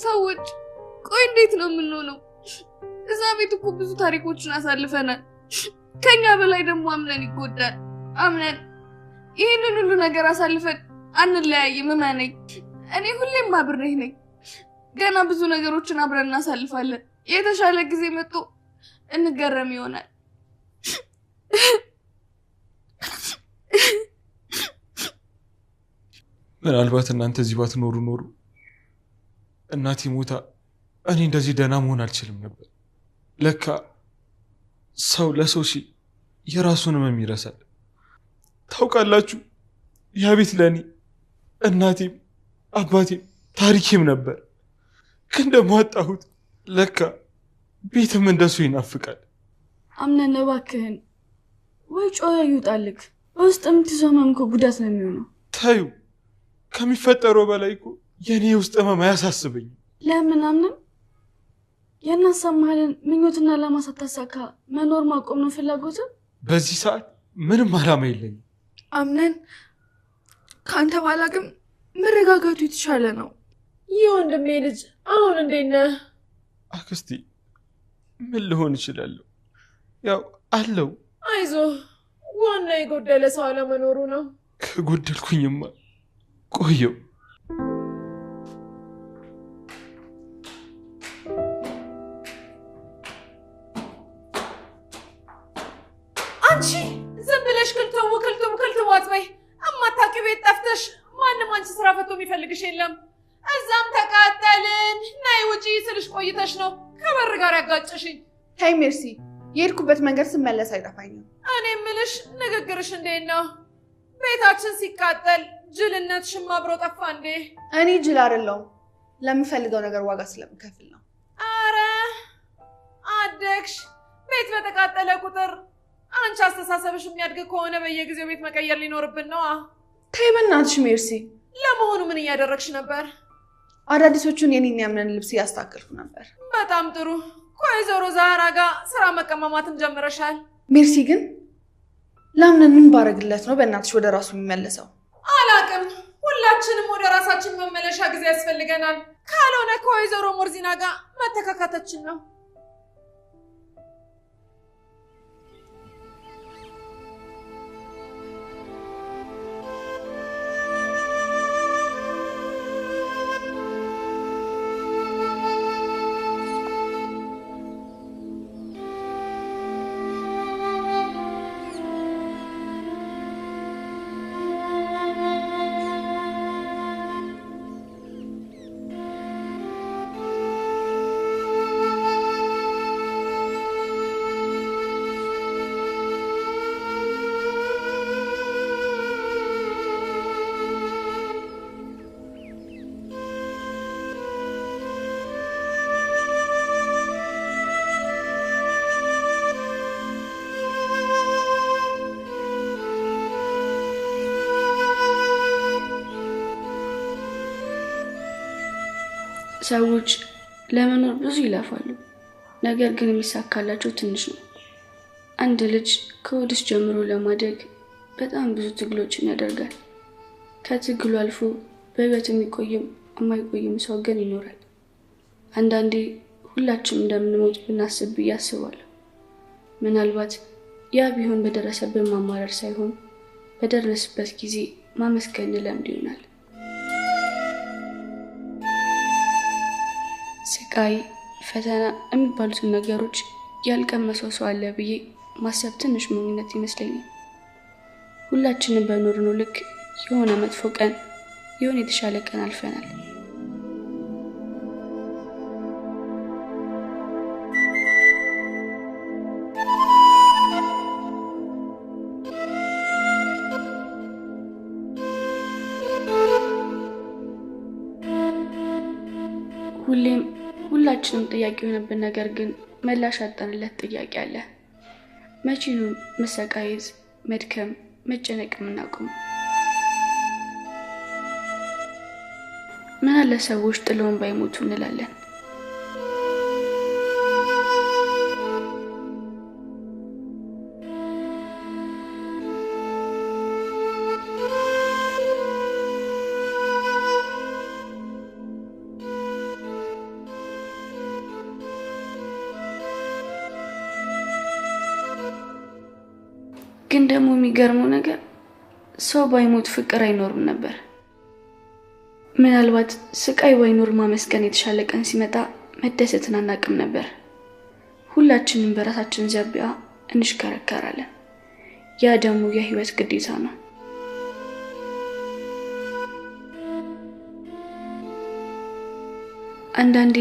ሰዎች ቆይ እንዴት ነው የምንሆነው? እዛ ቤት እኮ ብዙ ታሪኮችን አሳልፈናል። ከኛ በላይ ደግሞ አምነን ይጎዳል። አምነን ይሄንን ሁሉ ነገር አሳልፈን አንለያይም። እመነኝ፣ እኔ ሁሌም አብሬህ ነኝ። ገና ብዙ ነገሮችን አብረን እናሳልፋለን። የተሻለ ጊዜ መጥቶ እንገረም ይሆናል። ምናልባት እናንተ እዚህ ባትኖሩ ኖሩ እናቴ ሞታ እኔ እንደዚህ ደህና መሆን አልችልም ነበር። ለካ ሰው ለሰው ሲል የራሱን ህመም ይረሳል። ታውቃላችሁ፣ ያ ቤት ለእኔ እናቴም አባቴም ታሪኬም ነበር። ግን ደግሞ አጣሁት። ለካ ቤትም እንደሱ ይናፍቃል። አምነን እባክህን ወይ ጮኸ ይውጣልክ። በውስጥ የምትሰማም እኮ ጉዳት ነው የሚሆነው። ታዩ ከሚፈጠረው በላይ እኮ የኔ ውስጥ ህመም አያሳስበኝም። ለምን አምነን የናሰማህልን ምኞትና ለማሳታሳካ መኖር ማቆም ነው ፍላጎት? በዚህ ሰዓት ምንም አላማ የለኝም። አምነን ካንተ ባላ ግን መረጋጋቱ የተሻለ ነው። የወንድሜ ልጅ አሁን እንዴት ነህ? አክስቴ ምን ልሆን እችላለሁ? ያው አለው። አይዞህ፣ ዋና የጎደለ ሰው አለመኖሩ ነው። ከጎደልኩኝማ ቆየው። አንቺ ዝም ብለሽ ክልተው አትበይ። እማታውቂው ቤት ጠፍተሽ ማንም አንቺ ስራ ፈቶ የሚፈልግሽ የለም። እዛም ተቃጠልን ናይ ውጪ ስልሽ ቆይተሽ ነው ከበር ጋር ያጋጨሽኝ። ታይ ሜርሲ፣ የሄድኩበት መንገድ ስመለስ አይጠፋኝም። እኔ የምልሽ ንግግርሽ እንዴት ነው? ቤታችን ሲቃጠል ጅልነትሽም አብሮ ጠፋ እንዴ? እኔ ጅል አይደለሁም፣ ለምፈልገው ነገር ዋጋ ስለምከፍል ነው። አረ አደግሽ። ቤት በተቃጠለ ቁጥር አንቺ አስተሳሰብሽ የሚያድግ ከሆነ በየጊዜው ቤት መቀየር ሊኖርብን ነው። ታይ በእናትሽ ሜርሲ። ለመሆኑ ምን እያደረግሽ ነበር? አዳዲሶቹን የኔን ያምነን ልብስ እያስተካከልኩ ነበር። በጣም ጥሩ። ከወይዘሮ ዛህራ ጋር ስራ መቀማማትን ጀምረሻል። ሜርሲ ግን ለአምነን ምን ባረግለት ነው በእናትሽ ወደ ራሱ የሚመለሰው? አላቅም። ሁላችንም ወደ ራሳችን መመለሻ ጊዜ ያስፈልገናል። ካልሆነ ከወይዘሮ ሞርዚና ጋር መተካካታችን ነው። ሰዎች ለመኖር ብዙ ይለፋሉ፣ ነገር ግን የሚሳካላቸው ትንሽ ነው። አንድ ልጅ ከወዲስ ጀምሮ ለማደግ በጣም ብዙ ትግሎችን ያደርጋል። ከትግሉ አልፎ በህይወት የሚቆይም የማይቆይም ሰው ግን ይኖራል። አንዳንዴ ሁላችንም እንደምንሞት ብናስብ ያስባለሁ። ምናልባት ያ ቢሆን በደረሰብን ማማረር ሳይሆን በደረሰበት ጊዜ ማመስገን ለምድ ይሆናል። ስቃይ፣ ፈተና የሚባሉት ነገሮች ያልቀመሰው ሰው አለ ብዬ ማሰብ ትንሽ ሞኝነት ይመስለኛል። ሁላችንም በኖርነው ልክ የሆነ መጥፎ ቀን የሆነ የተሻለ ቀን አልፈናል። ሁላችንም ጥያቄ የሆነብን ነገር ግን መላሽ ያጣንለት ጥያቄ አለ። መቼ ነው መሰቃየት፣ መድከም፣ መጨነቅ የምናቆመው? ምን አለ ሰዎች ጥለውን ባይሞቱ እንላለን። ግን ደግሞ የሚገርመው ነገር ሰው ባይሞት ፍቅር አይኖርም ነበር። ምናልባት ስቃይ ባይኖር ማመስገን የተሻለ ቀን ሲመጣ መደሰትን አናቅም ነበር። ሁላችንም በራሳችን ዘቢያ እንሽከረከራለን። ያ ደግሞ የህይወት ግዴታ ነው። አንዳንዴ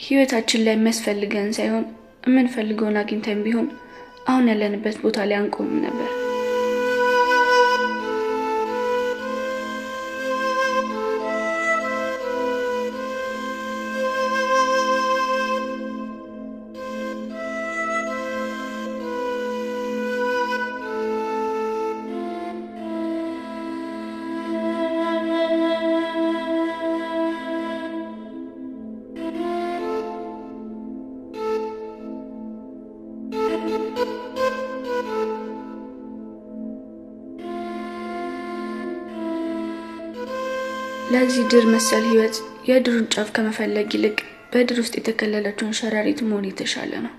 ህይወታችን ላይ የሚያስፈልገን ሳይሆን የምንፈልገውን አግኝተን ቢሆን አሁን ያለንበት ቦታ ላይ አንቆምም ነበር። ለዚህ ድር መሰል ህይወት የድሩን ጫፍ ከመፈለግ ይልቅ በድር ውስጥ የተከለለችውን ሸረሪት መሆን የተሻለ ነው።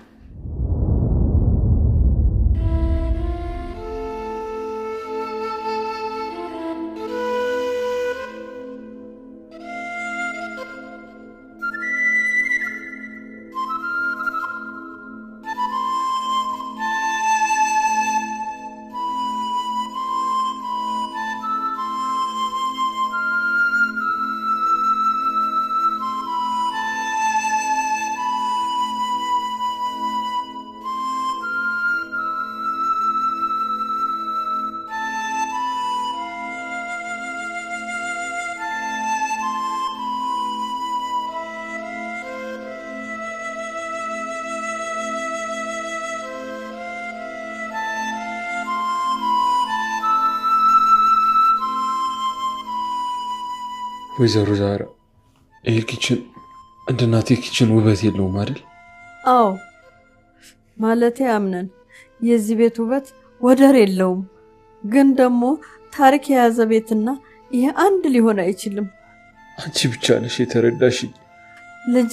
ወይዘሮ ዛራ ይሄ ኪችን እንደ እናቴ ኪችን ውበት የለውም አይደል? አዎ ማለቴ አምነን የዚህ ቤት ውበት ወደር የለውም። ግን ደግሞ ታሪክ የያዘ ቤትና ይሄ አንድ ሊሆን አይችልም። አንቺ ብቻ ነሽ የተረዳሽኝ ልጄ።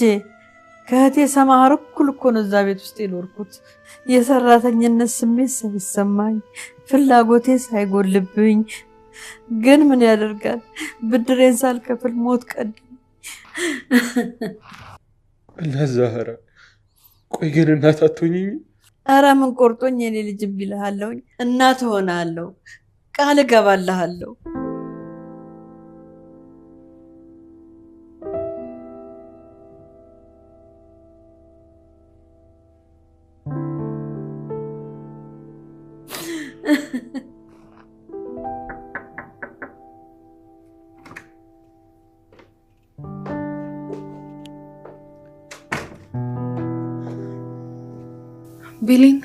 ከእህቴ ሰማሃር እኩል እኮ ነው እዛ ቤት ውስጥ የኖርኩት። የሰራተኝነት ስሜት ሳይሰማኝ ፍላጎቴ ሳይጎልብኝ። ግን ምን ያደርጋል ብድሬን ሳልከፍል ሞት ቀደም። ለዛራ ቆይ ግን እናት አትሆኚኝ? ኧረ ምን ቆርጦኝ የኔ ልጅ ቢልሃለሁኝ እናት ሆናለሁ፣ ቃል እገባልሃለሁ። ቢሊን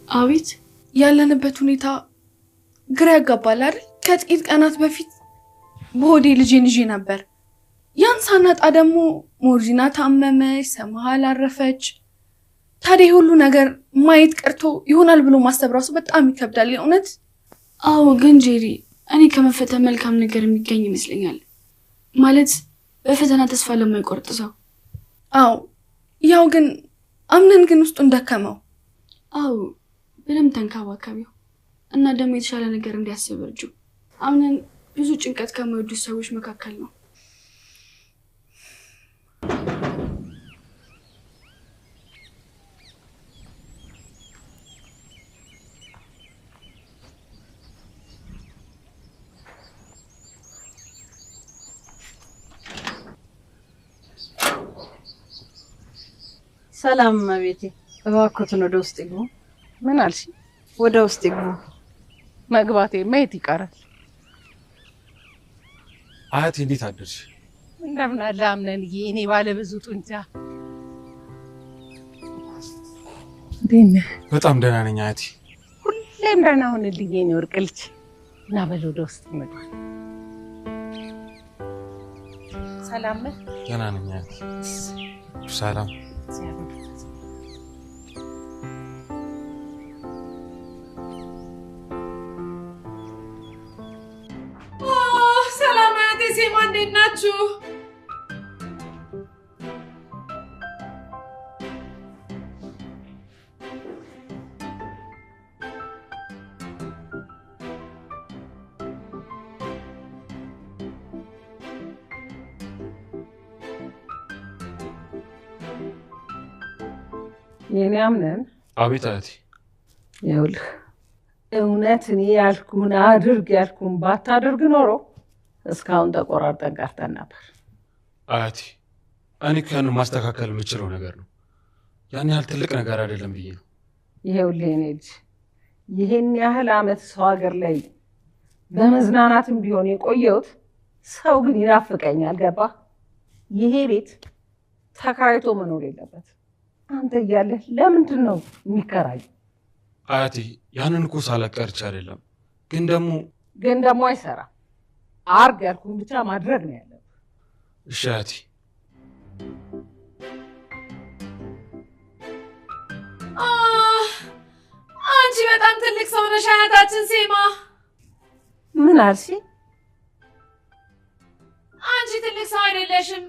አቤት። ያለንበት ሁኔታ ግራ ያጋባል አይደል? ከጥቂት ቀናት በፊት በሆዴ ልጄን ይዤ ነበር። ያን ሳናጣ ደግሞ ሞርጂና ታመመች፣ ሰማሃል አረፈች። ታዲያ ሁሉ ነገር ማየት ቀርቶ ይሆናል ብሎ ማሰብ ራሱ በጣም ይከብዳል የእውነት። አዎ ግን ጄሪ፣ እኔ ከመፈተን መልካም ነገር የሚገኝ ይመስለኛል። ማለት በፈተና ተስፋ ለማይቆርጥ ሰው። አዎ ያው ግን አምነን ግን ውስጡን ደከመው። አው በደም ተንከባከቢው እና ደግሞ የተሻለ ነገር እንዲያስብ እርጁ። አምነን ብዙ ጭንቀት ከሚወዱ ሰዎች መካከል ነው። ሰላም ማቤቴ እባክዎትን ወደ ውስጥ ይግቡ። ምን አልሽ? ወደ ውስጥ ይግቡ። መግባቴ ማየት ይቀራል። አያቴ እንዴት አደርሽ? እንደምን አለ አምነንዬ፣ እኔ ባለ ብዙ ጡንቻ። እንዴት ነህ? በጣም ደህና ነኝ አያቴ። ሁሌም ደህና ሁንልኝ የኔ ወርቅ ልጅ። ና በል ወደ ውስጥ እንግባ። ሰላም ነህ? ደህና ነኝ አያቴ። ሰላም ሰላም አያቴ ሴማ፣ እንዴት ናችሁ? የኔ አምነን። አቤት አያቴ። ይኸውልህ እውነት እኔ ያልኩህን አድርግ ያልኩህን ባታደርግ ኖሮ እስካሁን ተቆራርጠን ቀርተን ነበር። አያቴ እኔ ከያን ማስተካከል የምችለው ነገር ነው። ያን ያህል ትልቅ ነገር አይደለም ብዬ ነው። ይኸውልህ የኔ ልጅ ይሄን ያህል ዓመት ሰው ሀገር ላይ በመዝናናትም ቢሆን የቆየሁት ሰው ግን ይናፍቀኛል። ገባህ? ይሄ ቤት ተከራይቶ መኖር የለበት። አንተ እያለህ ለምንድን ነው የሚከራይ? አያቴ ያንን እኮ ሳላቀርች አይደለም፣ ግን ደግሞ አይሰራም። አርግ ያልኩህን ብቻ ማድረግ ነው ያለብህ። እሺ አያቴ። አንቺ በጣም ትልቅ ሰው ነሽ አያታችን ሴማ። ምን አልሽ? አንቺ ትልቅ ሰው አይደለሽም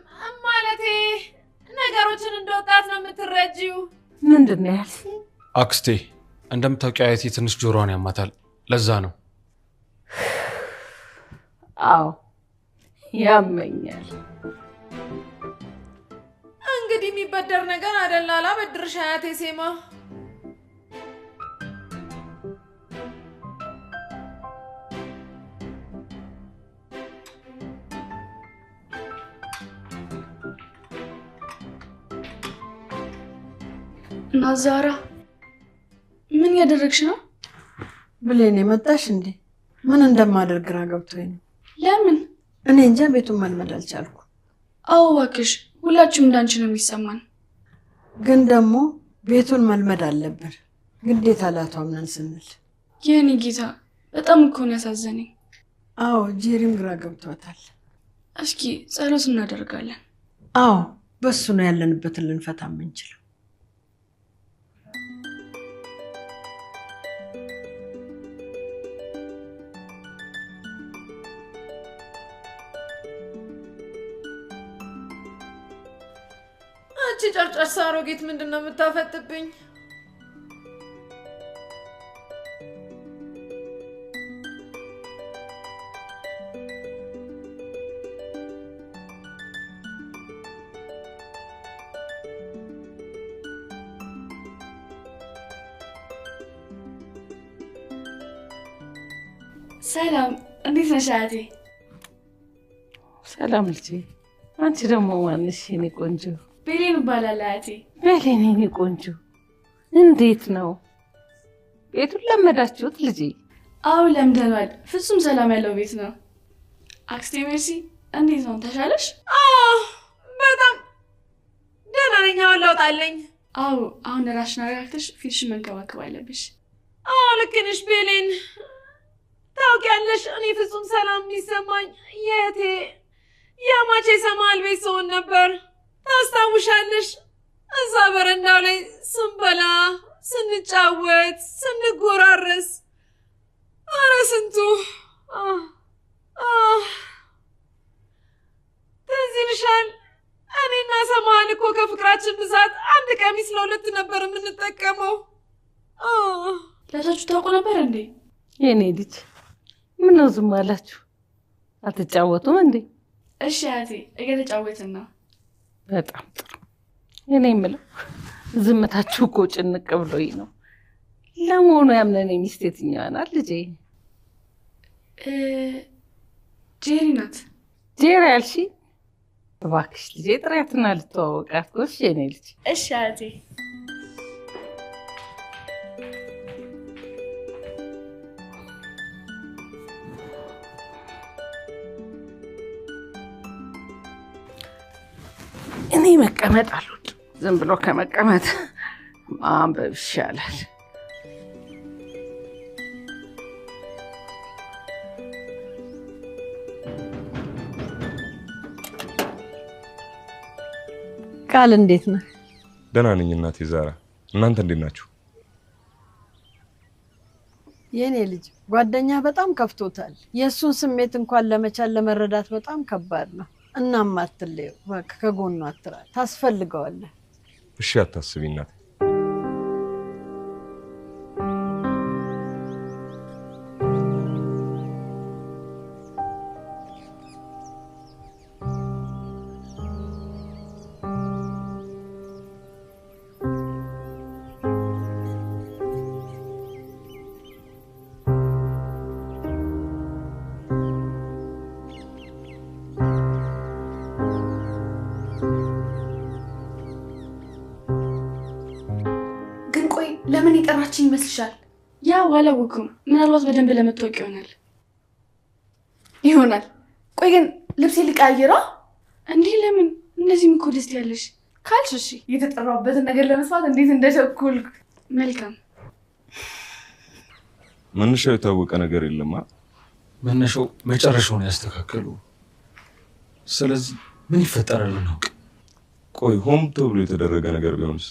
ማለቴ ነገሮችን እንደወጣት ነው የምትረጂው። ምንድን ነው ያልሽ? አክስቴ እንደምታውቂው አያቴ ትንሽ ጆሮዋን ያማታል። ለዛ ነው። አዎ ያመኛል። እንግዲህ የሚበደር ነገር አይደል? አላበድርሽ አያቴ ሴማ። ናዛራ ምን ያደረግሽ ነው? ብሌን የመጣሽ እንዴ? ምን እንደማደርግ ግራ ገብቶኝ ነው። ለምን? እኔ እንጃ ቤቱን መልመድ አልቻልኩ። አዎ እባክሽ፣ ሁላችሁም እንዳንቺ ነው የሚሰማን። ግን ደግሞ ቤቱን መልመድ አለብን ግዴታ ላቷ አምነን ስንል። የኔ ጌታ በጣም እኮ ነው ያሳዘነኝ። አዎ ጄሪም ግራ ገብቷታል። እስኪ ጸሎት እናደርጋለን። አዎ በሱ ነው ያለንበትን ልንፈታ የምንችለው። አንቺ ጨርጨር አሮጊት ምንድን ነው የምታፈጥብኝ? ሰላም፣ እንዴት ነሽ አያቴ? ሰላም ልጄ። አንቺ ደግሞ ማንሽ የኔ ቆንጆ? ቤሌን እባላለሁ አያቴ። ቤሌን የኔ ቆንጆ፣ እንዴት ነው ቤቱን ለመዳችሁት ልጄ? አዎ ለምደናል። ፍጹም ሰላም ያለው ቤት ነው። አክስቴ ሜርሲ እንዴት ነው ተሻለሽ? በጣም ደህና ነኝ። አሁን ለውጥ አለኝ። አዎ አሁን ራስሽን አረጋግተሽ ፊትሽን መንከባከብ አለብሽ። አዎ ልክ ነሽ ቤሌን። ታውቂያለሽ እኔ ፍጹም ሰላም የሚሰማኝ የእህቴ የማቼ ሰማል ቤት ስሆን ነበር። ታስታውሻለሽ? እዛ በረንዳው ላይ ስንበላ፣ ስንጫወት፣ ስንጎራረስ፣ ኧረ ስንቱ ትዝ ይልሻል? እኔና ሰማን እኮ ከፍቅራችን ብዛት አንድ ቀሚስ ለሁለት ነበር የምንጠቀመው። ለታችሁ ታውቁ ነበር እንዴ? የኔ ልጅ ምን ነው ዝም አላችሁ? አትጫወቱም እንዴ? እሺ አያቴ እየተጫወትን ነው። በጣም ጥሩ። እኔ የምለው ዝምታችሁ እኮ ጭንቅ ብሎኝ ነው። ለመሆኑ ያምነን ሚስት የትኛዋ ናት ልጄ? ጄሪ ናት። ጄሪ ያልሺ? እባክሽ ልጄ ጥሪያትና ልተዋወቃት ጎሽ የኔ ልጅ። እሺ አያቴ። እኔ መቀመጥ አልወድም። ዝም ብሎ ከመቀመጥ ማንበብ ይሻላል። ቃል እንዴት ነህ? ደህና ነኝ እናቴ ዛራ። እናንተ እንዴት ናችሁ? የኔ ልጅ ጓደኛ በጣም ከፍቶታል። የእሱን ስሜት እንኳን ለመቻል ለመረዳት በጣም ከባድ ነው። እናም አትለየው፣ በቃ ከጎኑ አትራቅ፣ ታስፈልገዋለህ። እሺ አታስቢ እናቴ። ለምን ይጠራችኝ ይመስልሻል? ያው አላወኩም። ምናልባት በደንብ ለመታወቅ ይሆናል። ቆይ ግን ልብሴ ልቀይራ እንዴ? ለምን እንደዚህ እኮ ደስ ያለሽ ካልሽ እሺ። የተጠራሁበትን ነገር ለመስማት እንዴት እንደቸኮልኩ። መልካም። መነሻው የታወቀ ነገር የለማ። መነሻው መጨረሻውን ያስተካከሉ። ስለዚህ ምን ይፈጠራል እናውቅ። ቆይ ሆም ተብሎ የተደረገ ነገር ቢሆንስ?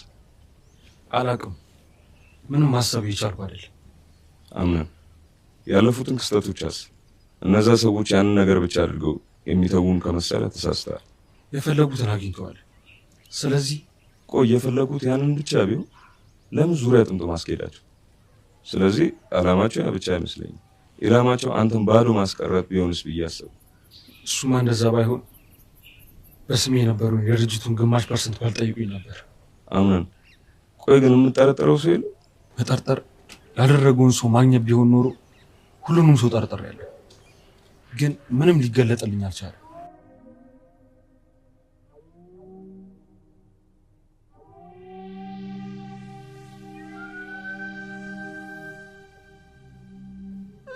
አላውቅም። ምንም ማሰብ ይቻላል አይደል? አምነን ያለፉትን ክስተቶችስ እነዛ ሰዎች ያንን ነገር ብቻ አድርገው የሚተውን ከመሰለ ተሳስተዋል። የፈለጉትን አግኝተዋል። ስለዚህ ቆይ የፈለጉት ያንን ብቻ ቢሆን ለምን ዙሪያ ጥምጥም ማስኬዳቸው? ስለዚህ አላማቸው ያ ብቻ አይመስለኝም። ኢላማቸው አንተን ባዶ ማስቀረት ቢሆንስ ብዬ አሰብኩ። እሱማ እንደዛ ባይሆን በስሜ የነበረውን የድርጅቱን ግማሽ % ባልጠይቁኝ ነበር። አምነን ቆይ ግን የምጠረጠረው ሰው የለም? መጠርጠር ያደረገውን ሰው ማግኘት ቢሆን ኖሮ ሁሉንም ሰው ጠርጥሬያለሁ። ግን ምንም ሊገለጥልኝ አልቻለም።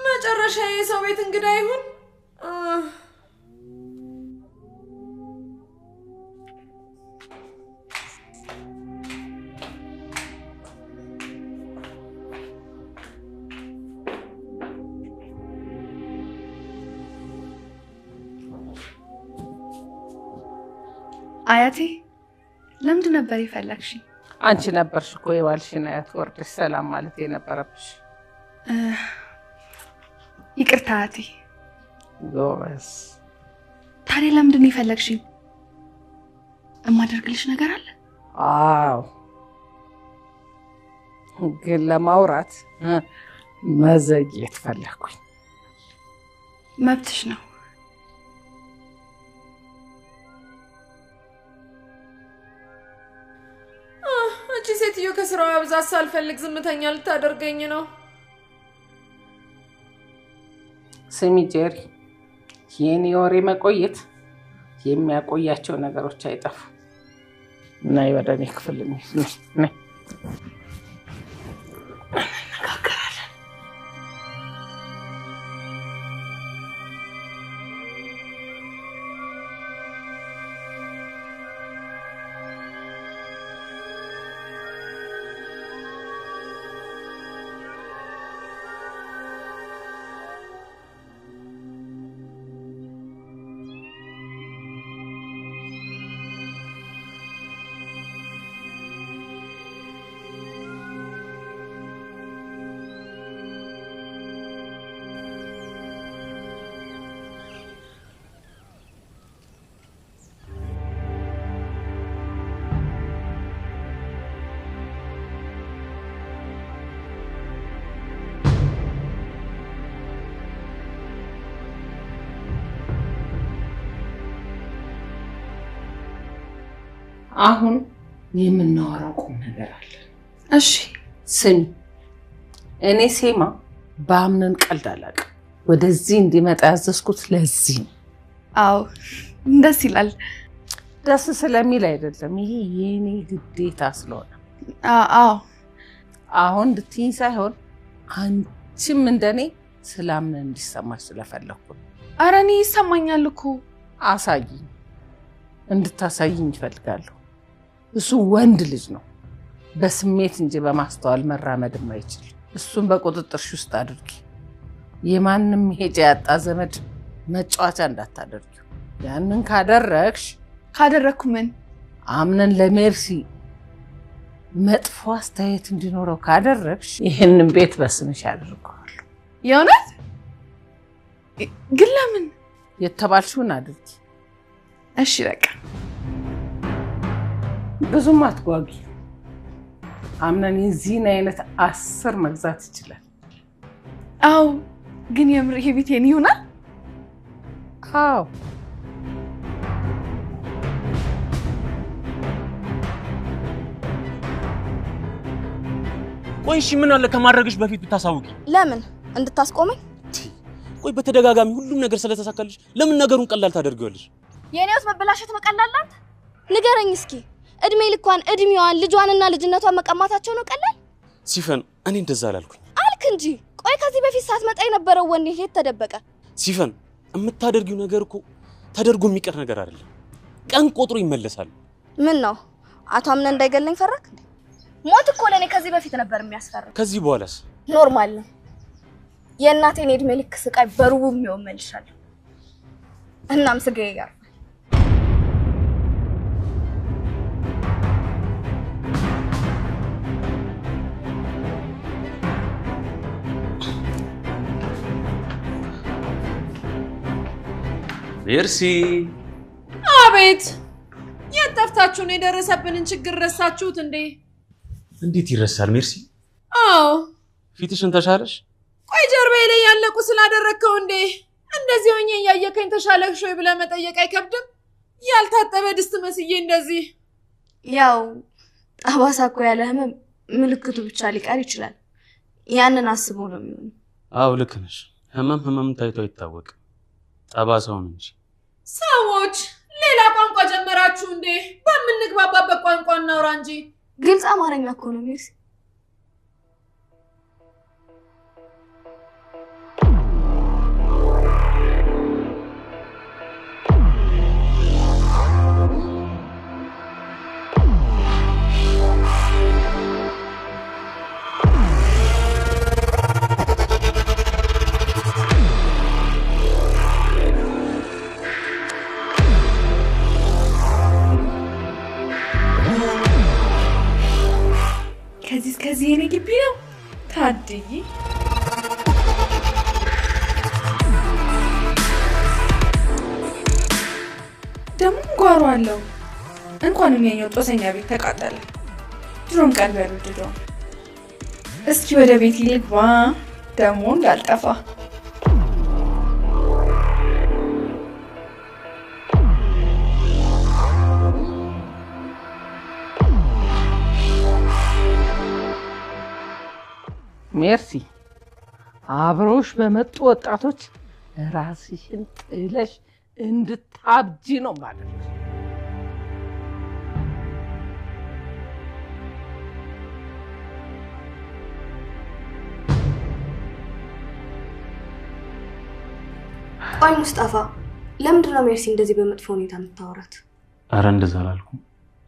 መጨረሻ የሰው ቤት እንግዳ ይሁን። አያቴ ለምንድን ነበር የፈለግሽ? አንቺ ነበርሽ እኮ የባልሽን አያት ወርደሽ ሰላም ማለት የነበረብሽ። ይቅርታ አያቴ። ጎበዝ። ታዲያ ለምንድን የፈለግሽኝ? እማደርግልሽ ነገር አለ? አዎ፣ ግን ለማውራት መዘግየት ፈለኩኝ። መብትሽ ነው። እቺ ሴትዮ ከስራዋ ብዛት ሳልፈልግ ዝምተኛ ልታደርገኝ ነው። ስሚ ጄሪ፣ የኔ ወሬ መቆየት የሚያቆያቸው ነገሮች አይጠፉ። ነይ ወደ እኔ ክፍል ነይ። አሁን የምናወራው ቁም ነገር አለ። እሺ ስሚ፣ እኔ ሴማ በአምነን ቀልድ አላውቅም። ወደዚህ እንዲመጣ ያዘዝኩት ለዚህ ነው። አዎ ደስ ይላል። ደስ ስለሚል አይደለም፣ ይሄ የኔ ግዴታ ስለሆነ። አዎ አሁን እንድትይኝ ሳይሆን አንቺም እንደኔ ስላምነን እንዲሰማሽ ስለፈለኩ። ኧረ እኔ ይሰማኛል እኮ። አሳይኝ፣ እንድታሳይኝ እፈልጋለሁ። እሱ ወንድ ልጅ ነው፣ በስሜት እንጂ በማስተዋል መራመድ የማይችል። እሱን በቁጥጥርሽ ውስጥ አድርጊ። የማንም ሄጃ ያጣ ዘመድ መጫወቻ እንዳታደርጊው። ያንን ካደረግኩ ምን አምነን ለሜርሲ መጥፎ አስተያየት እንዲኖረው ካደረግሽ ይህንን ቤት በስምሽ ያደርገዋል። የእውነት ግን ለምን? የተባልሽውን አድርጊ። እሺ በቃ ብዙም አትጓጊ። አምነን የዚህን አይነት 10 መግዛት ይችላል። አዎ ግን የምር ይሄ ቤት የኔ ይሆናል? አዎ ቆይ እሺ ምን አለ ከማድረግሽ በፊት ብታሳውቂ? ለምን እንድታስቆመኝ? ቆይ በተደጋጋሚ ሁሉም ነገር ስለተሳካልሽ ለምን ነገሩን ቀላል ታደርጊዋለሽ? የኔውስ መበላሸት መቀላላት? ንገረኝ እስኪ። እድሜ ልኳን እድሜዋን ልጇንና ልጅነቷን መቀማታቸው ነው ቀላል? ሲፈን እኔ እንደዛ አላልኩኝ አልክ እንጂ። ቆይ ከዚህ በፊት ሳትመጣ የነበረው ወኔ የት ተደበቀ? ሲፈን የምታደርጊው ነገር እኮ ተደርጎ የሚቀር ነገር አይደለም። ቀን ቆጥሮ ይመለሳል። ምን ነው አቶ አምነን እንዳይገለኝ ፈራክ እንዴ? ሞት እኮ ለኔ ከዚህ በፊት ነበር የሚያስፈራ። ከዚህ በኋላስ? ኖርማል ነው። የእናቴን እድሜ ልክ ስቃይ በሩቡ የሚሆን መልሻለሁ። እናም ስጋዬ ጋር ሜርሲ። አቤት። የጠፍታችሁ ነው? የደረሰብንን ችግር ረሳችሁት እንዴ? እንዴት ይረሳል ሜርሲ? አዎ ፊትሽን ተሻለሽ? ቆይ ጀርባዬ ላይ ያለቁ ስላደረከው እንዴ? እንደዚህ ሆኜ እያየከኝ ተሻለሽ ወይ ብለህ መጠየቅ አይከብድም? ያልታጠበ ድስት መስዬ እንደዚህ። ያው ጠባሳ እኮ ያለ ህመም ምልክቱ ብቻ ሊቀር ይችላል። ያንን አስቦ ነው የሚሆነው። አዎ ልክ ነሽ። ህመም ታይቶ አይታወቅም፣ ጠባሳውን እንጂ። ሰዎች ሌላ ቋንቋ ጀመራችሁ እንዴ? በምንግባባበት ቋንቋ እናውራ እንጂ። ግልጽ አማርኛ እኮ ነው ሜርሲ። ከዚህ የኔ ግቢ ነው ታድይ። ደግሞ ጓሮ አለው። እንኳን የሚያየው ጦሰኛ ቤት ተቃጠለ። ድሮም ቀልብ ያልወደደው። እስኪ ወደ ቤት ልግባ ደግሞ እንዳልጠፋ። ሜርሲ፣ አብሮሽ በመጡ ወጣቶች ራስሽን ጥለሽ እንድታብጂ ነው ማለት ነው። ቆይ ሙስጣፋ፣ ለምንድን ነው ሜርሲ እንደዚህ በመጥፎ ሁኔታ የምታወራት? አረ እንደዛ አላልኩም።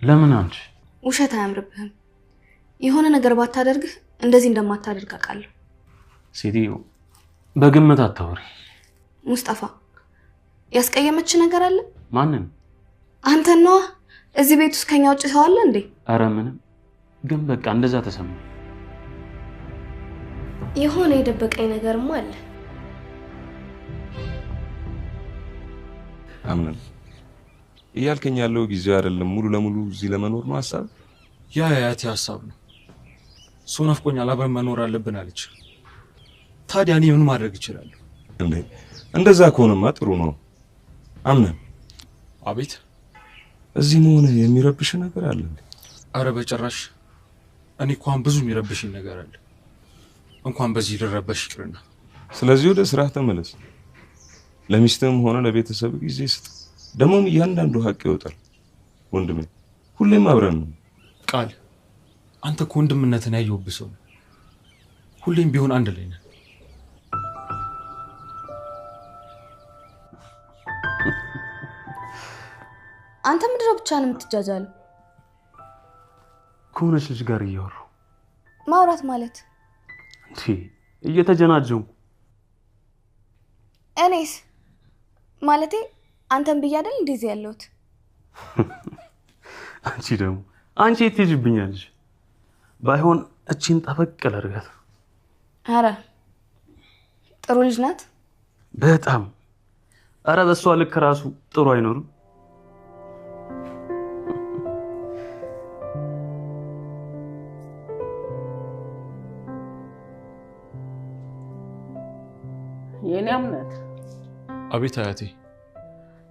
ለምን አንቺ? ውሸት አያምርብህም። የሆነ ነገር ባታደርግህ እንደዚህ እንደማታደርግ አውቃለሁ። ሴትዮ በግምት አታወሪ። ሙስጣፋ፣ ያስቀየመች ነገር አለ? ማንን? አንተን ነዋ። እዚህ ቤት ውስጥ ከኛ ውጭ ሰው አለ እንዴ? አረ ምንም፣ ግን በቃ እንደዛ ተሰማ። የሆነ የደበቀኝ ነገርማ አለ። አምነን እያልከኝ ያለው ጊዜው አይደለም ሙሉ ለሙሉ እዚህ ለመኖር ነው ሐሳብ? ያ ያያቴ ሐሳብ ነው። እሱ ናፍቆኛል፣ አብረን መኖር አለብን አለች። ታዲያ እኔ ምን ማድረግ እችላለሁ? እንደዛ ከሆነማ ጥሩ ነው። አምነን። አቤት። እዚህ መሆን የሚረብሽ ነገር አለ? አረ በጭራሽ። እኔ እንኳን ብዙ የሚረብሽኝ ነገር አለ። እንኳን በዚህ ልረበሽ ይቅርና። ስለዚህ ወደ ስራ ተመለስ። ለሚስትም ሆነ ለቤተሰብ ጊዜ ስጥ። ደግሞም እያንዳንዱ ሀቅ ይወጣል። ወንድሜ ሁሌም አብረን ነው። ቃል አንተ እኮ ወንድምነትን ያየሁብህ ሰው ነህ። ሁሌም ቢሆን አንድ ላይ ነን። አንተ ምንድን ነው ብቻህን የምትጃጃለው? ከሆነች ልጅ ጋር እያወራሁ። ማውራት ማለት እንዴ? እየተጀናጀው። እኔስ ማለቴ አንተን ብዬ አይደል እንደዚህ ያለሁት? አንቺ ደግሞ አንቺ ትጅብኛለሽ። ባይሆን እቺን ጠበቅ ላድርጋት። አረ ጥሩ ልጅ ናት በጣም። አረ በሷ ልክ ራሱ ጥሩ አይኖርም። የኔ እምነት። አቤት አያቴ።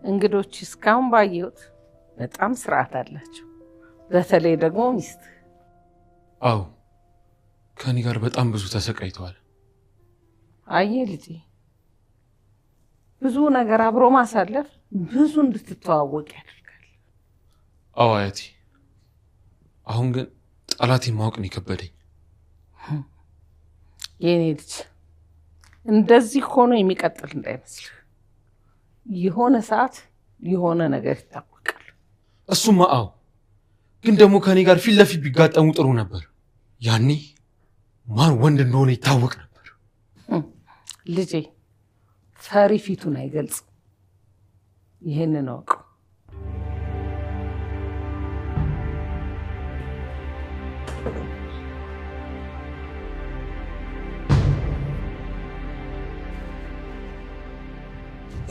እንግዶች እስካሁን ባየሁት በጣም ስርዓት አላቸው። በተለይ ደግሞ ሚስት። አዎ ከኔ ጋር በጣም ብዙ ተሰቃይተዋል። አየህ ልጄ፣ ብዙ ነገር አብሮ ማሳለፍ ብዙ እንድትተዋወቅ ያደርጋል። አዎ አያቴ። አሁን ግን ጠላቴን ማወቅ ነው የከበደኝ። የኔ ልጅ እንደዚህ ሆኖ የሚቀጥል እንዳይመስልህ። የሆነ ሰዓት የሆነ ነገር ይታወቃል። እሱማ አዎ። ግን ደግሞ ከኔ ጋር ፊት ለፊት ቢጋጠሙ ጥሩ ነበር። ያኔ ማን ወንድ እንደሆነ ይታወቅ ነበር። ልጄ ፈሪ ፊቱን አይገልጽም። ይሄንን አውቅ።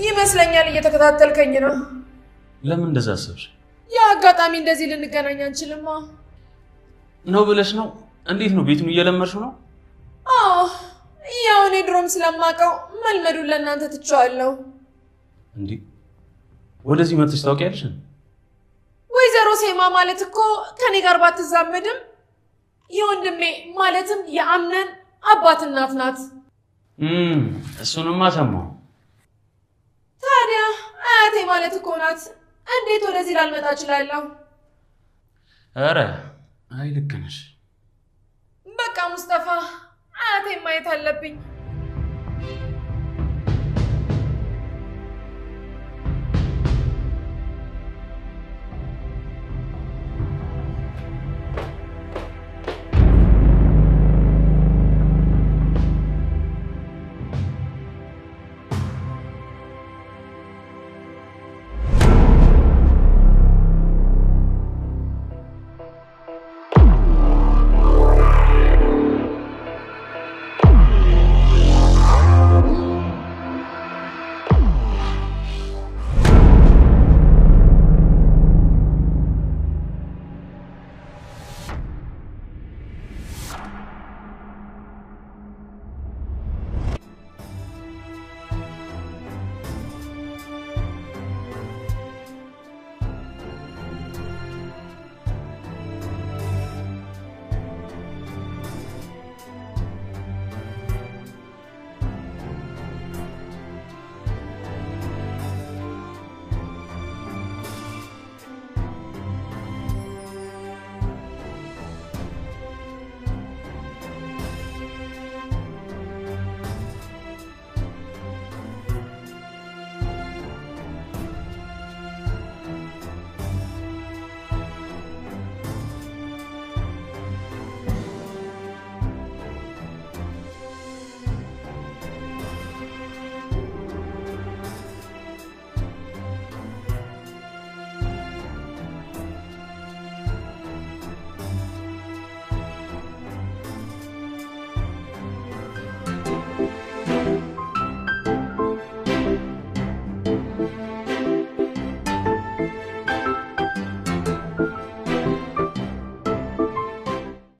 ይመስለኛል እየተከታተልከኝ ነው። ለምን እንደዛ አሰብሽ? ያ አጋጣሚ እንደዚህ ልንገናኝ አንችልማ ነው ብለሽ ነው? እንዴት ነው ቤቱን እየለመድሽው ነው? አዎ ያው እኔ ድሮም ስለማውቀው መልመዱን ለእናንተ ትቼዋለሁ። እንዴ ወደዚህ መጥተሽ ታውቂያለሽ? ወይዘሮ ሴማ ማለት እኮ ከኔ ጋር ባትዛመድም የወንድሜ ማለትም የአምነን አባት እናት ናት። እሱንማ ሰማሁ። ታዲያ አያቴ ማለት እኮ ናት። እንዴት ወደዚህ ላልመጣ እችላለሁ? ኧረ አይ ልክ ነሽ። በቃ ሙስጠፋ አያቴ ማየት አለብኝ።